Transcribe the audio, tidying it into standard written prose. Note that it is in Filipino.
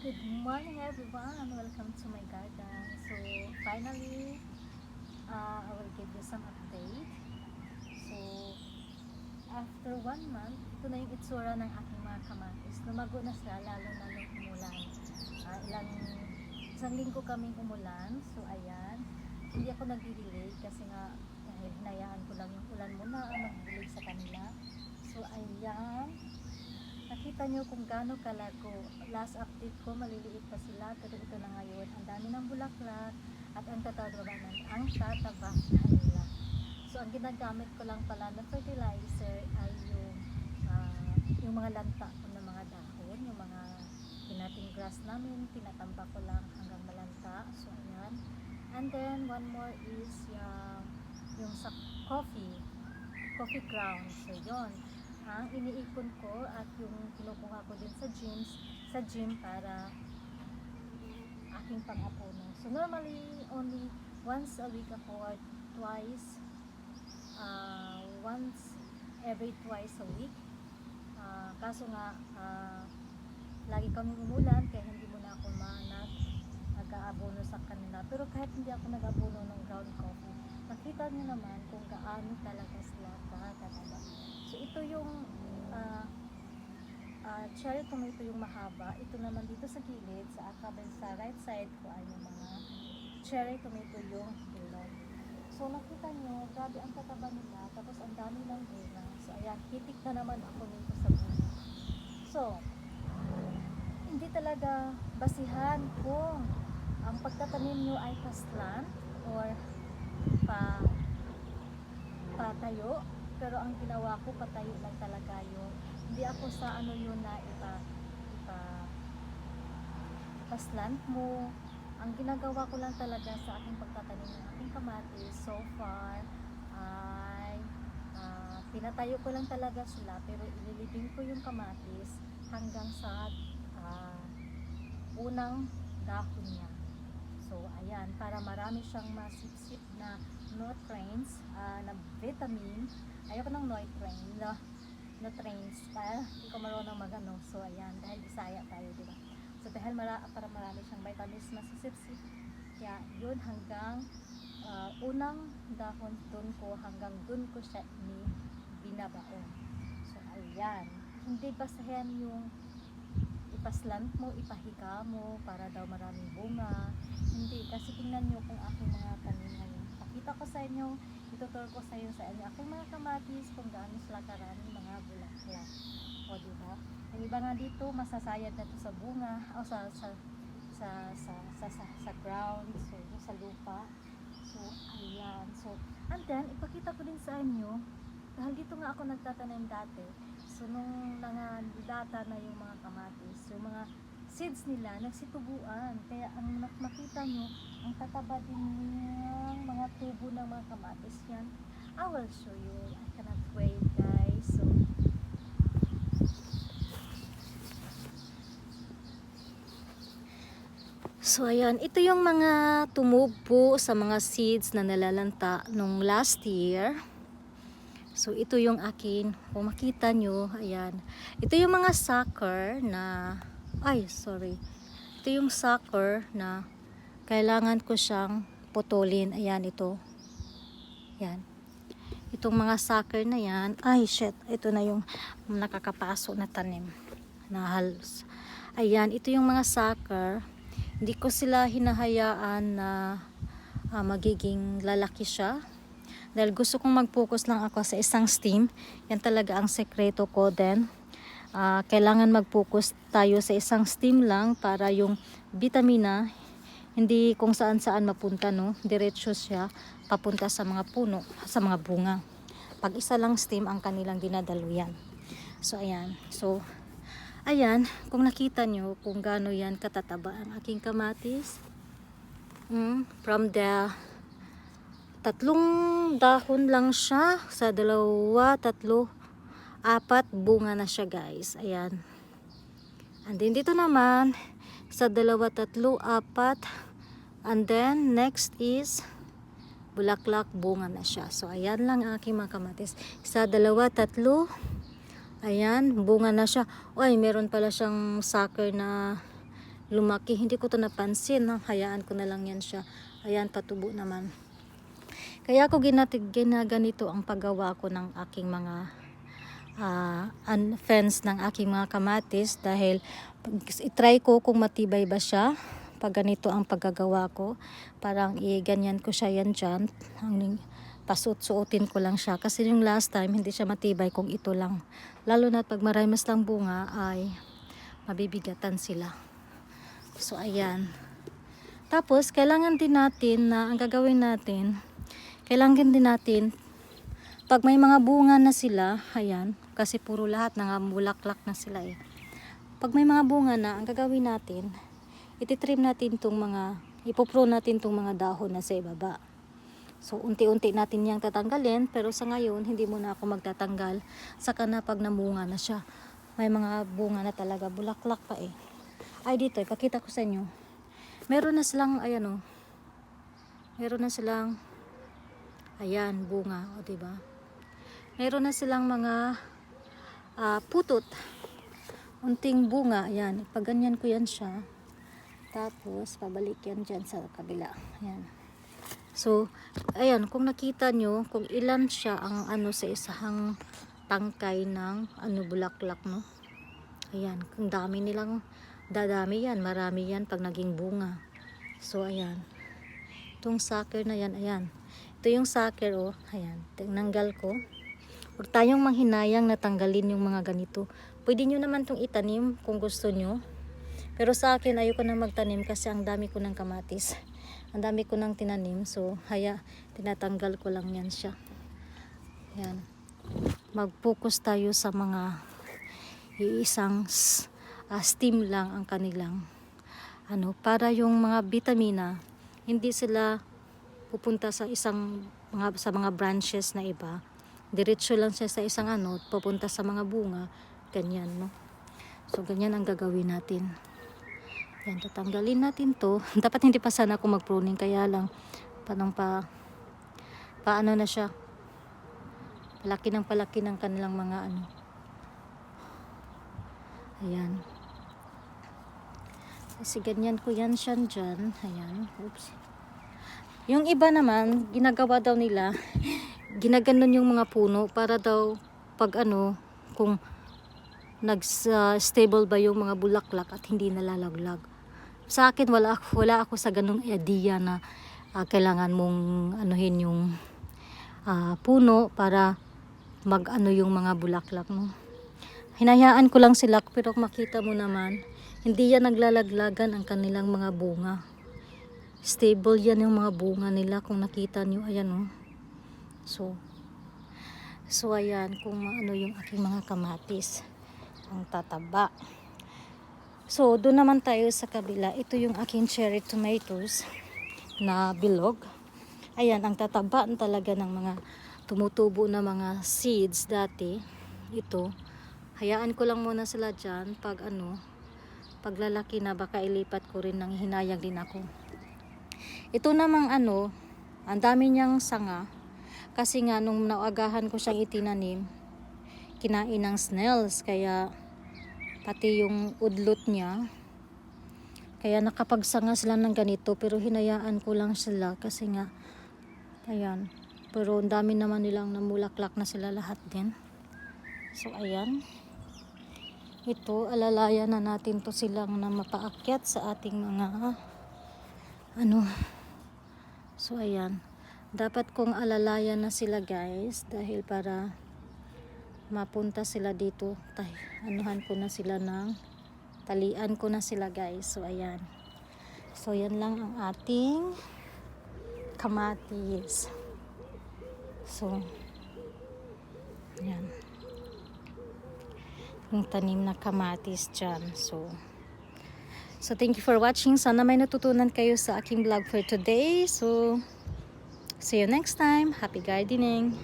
Good morning everyone, welcome to my garden. So finally, I will give you some update. So after 1 month, ito na yung itsura ng aking mga kamatis. Lumago na sila lalo na nung umulan. Isang linggo kaming umulan. So ayan, hindi ako nag-delay kasi nga dahil hinayaan ko lang yung ulan muna ang mag-delay sa kanila. So ayan, nakita nyo kung gaano kalago. Last update ko, maliliit pa sila, pero ito na ngayon. Ang dami ng bulaklak at ang tataba nila. So, ang ginagamit ko lang pala na fertilizer ay yung mga lanta ng mga dahon, yung mga pinating grass namin, tinatamba ko lang hanggang malanta. So, ayan. And then, one more is yung sa coffee ground. So, yun ang iniipon ko at yung kinukuha ko din sa gym para aking pang-apuno. So normally only once a week ako or twice, once every twice a week. Kaso nga lagi kaming umulan kaya hindi mo na ako nag-aabono sa kanila. Pero kahit hindi ako nag-abono ng ground coffee, nakita niyo naman kung gaano talaga sila kakataba. So ito yung cherry tomato yung mahaba. Ito naman dito sa gilid, sa right side ko ay yung mga cherry tomato yung hilot. So nakita nyo, grabe ang tataba nila, tapos ang dami ng bunga. So ayan, hitik na naman ako nito sa bunga. So, hindi talaga basihan kung ang pagtatanim nyo ay paslant or patayo, pero ang ginawa ko patayo lang talaga yun. Hindi ako sa yun na paslant mo. Ang ginagawa ko lang talaga sa aking pagtatanim ng aking kamatis so far ay pinatayo ko lang talaga sila, pero ililibing ko yung kamatis hanggang sa unang dahon niya. So ayan, para marami siyang masipsip na nutrients, na vitamin. Ayoko ng nutrients kaya hindi ko marunong magano. So ayan, dahil Bisaya tayo, diba? So dahil para marami siyang vitamins masisipsip, kaya yun hanggang unang dahon dun ko, hanggang dun ko siya binabaon. So ayan, hindi basahan yung ipaslant mo, ipahiga mo para daw maraming bunga. Hindi, kasi tingnan nyo kung aking mga tanim ngayon. Pakita ko sa inyo, ituturo ko sa inyo aking mga kamatis kung gaano sila karami mga bulaklak. O diba? Yung iba nga dito masasayad na to sa bunga o sa ground, so sa lupa. So ayan. So and then ipakita ko din sa inyo, dahil dito nga ako nagtatanim dati. So nung data na yung mga kamatis, yung mga seeds nila nagsitubuan, kaya ang makita nyo ang tataba din yung mga tubo ng mga kamatis yan. I will show you. I cannot wait, guys. So ayan, ito yung mga tumubo sa mga seeds na nalalanta nung last year. So ito yung akin, kung makita nyo, ayan. Ito yung mga sucker na, ito yung sucker na kailangan ko siyang putulin. Ayan, ito. Ayan. Itong mga sucker na yan, ito na yung nakakapaso na tanim. Na halos. Ayan, ito yung mga sucker. Hindi ko sila hinahayaan na magiging lalaki siya. Dahil gusto kong mag-focus lang ako sa isang stem. Yan talaga ang sekreto ko din. Kailangan mag-focus tayo sa isang stem lang para yung vitamina hindi kung saan mapunta, no? Diretso siya papunta sa mga puno, sa mga bunga. Pag isa lang stem ang kanilang dinadaluyan. So ayan. So ayan, kung nakita nyo kung gaano yan katataba ang aking kamatis. From the 3 dahon lang siya, sa 2, 3, 4 bunga na siya, guys. Ayan. And then dito naman sa 2, 3, 4, and then next is bulaklak, bunga na siya. So ayan lang aking mga kamatis. Sa 2, 3, ayan, bunga na siya. Meron pala siyang sucker na lumaki. Hindi ko to napansin. Hayaan ko na lang yan siya. Ayan, patubo naman. Kaya ako ginaganito ang paggawa ko ng aking mga fence ng aking mga kamatis, dahil itry ko kung matibay ba siya pag ganito ang paggagawa ko. Parang ganyan ko siya yan dyan, pasuot-suotin ko lang siya, kasi yung last time hindi siya matibay kung ito lang, lalo na pag marami lang bunga ay mabibigatan sila. So ayan, tapos kailangan din natin na ang gagawin natin, kailangan din natin pag may mga bunga na sila, ayan, kasi puro lahat bulaklak na sila eh. Pag may mga bunga na, ang gagawin natin, ititrim natin tong mga, ipopro natin tong mga dahon na sa ibaba. So unti-unti natin yang tatanggalin, pero sa ngayon hindi muna ako magtatanggal. Saka na pag namunga na siya, may mga bunga na talaga, bulaklak pa eh. Ay dito, ipakita ko sa inyo. Meron na silang, ayan oh. Meron na silang, ayan, bunga, o diba? Meron na silang mga putot. Unting bunga, ayan. Pag ganyan ko yan siya. Tapos, pabalik yan dyan sa kabila. Ayan. So, ayan, kung nakita nyo, kung ilan siya ang sa isang tangkay ng bulaklak, no? Ayan, kung dami nilang, dadami yan, marami yan pag naging bunga. So, ayan. Itong sucker na yan, ayan. Ito yung sucker, oh. Ayan, tinanggal ko. Huwag tayong manghinayang na tanggalin yung mga ganito. Pwede nyo naman itong itanim kung gusto nyo. Pero sa akin, ayoko na magtanim kasi ang dami ko ng kamatis. Ang dami ko ng tinanim. So, tinatanggal ko lang yan siya. Ayan. Mag-focus tayo sa mga iisang steam lang ang kanilang para yung mga vitamina, hindi sila pupunta sa sa mga branches na iba. Diretso lang siya sa isang pupunta sa mga bunga, ganyan, no? So ganyan ang gagawin natin. Yan, tatanggalin natin to. Dapat hindi pa sana ako mag-pruning, kaya lang paano na siya, palaki ng kanilang mga ayan, kasi ganyan ko yan siya dyan. Ayan, oops. Yung iba naman, ginagawa daw nila, ginaganon yung mga puno para daw pag kung stable ba yung mga bulaklak at hindi nalalaglag. Sa akin wala ako sa ganung idea na kailangan mong yung puno para yung mga bulaklak, no? Hinayaan ko lang sila, pero makita mo naman hindi yan naglalaglagan ang kanilang mga bunga. Stable yan yung mga bunga nila, kung nakita nyo, ayan oh. So ayan, kung yung aking mga kamatis, ang tataba. So doon naman tayo sa kabila. Ito yung aking cherry tomatoes na bilog. Ayan, ang tataba talaga ng mga tumutubo na mga seeds dati. Ito, hayaan ko lang muna sila dyan. Paglalaki na, baka ilipat ko rin, nang hinayang din ako. Ito namang ang dami niyang sanga. Kasi nga nung naagahan ko siyang itinanim, kinain ng snails, kaya pati yung udlot niya, kaya nakapagsanga sila ng ganito. Pero hinayaan ko lang sila kasi nga, ayan, pero ang dami naman nilang namulaklak na sila lahat din. So ayan, ito, alalayan na natin to silang na mapaakyat sa ating mga so ayan, dapat kong alalayan na sila guys, dahil para mapunta sila dito, ko na sila talian ko na sila guys. So ayan, so yan lang ang ating kamatis. So ayan, yung tanim na kamatis dyan. So thank you for watching. Sana may natutunan kayo sa aking vlog for today. So see you next time. Happy gardening.